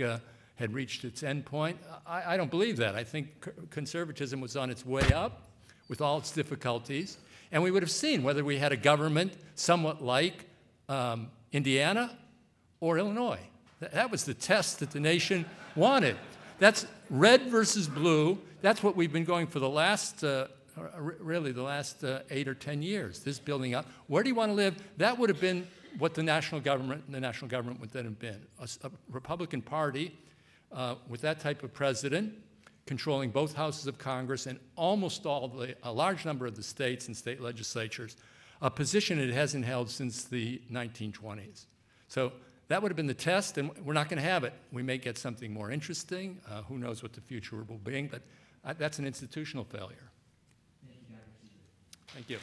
had reached its end point. I don't believe that. I think conservatism was on its way up with all its difficulties, and we would have seen whether we had a government somewhat like Indiana or Illinois. That was the test that the nation wanted. That's red versus blue. That's what we've been going for the last, really the last 8 or 10 years, this building up. Where do you want to live? That would have been what the national government would then have been. A Republican Party with that type of president, controlling both houses of Congress and almost a large number of the states and state legislatures, a position it hasn't held since the 1920s. So that would have been the test, and we're not going to have it. We may get something more interesting. Who knows what the future will bring, but that's an institutional failure. Thank you.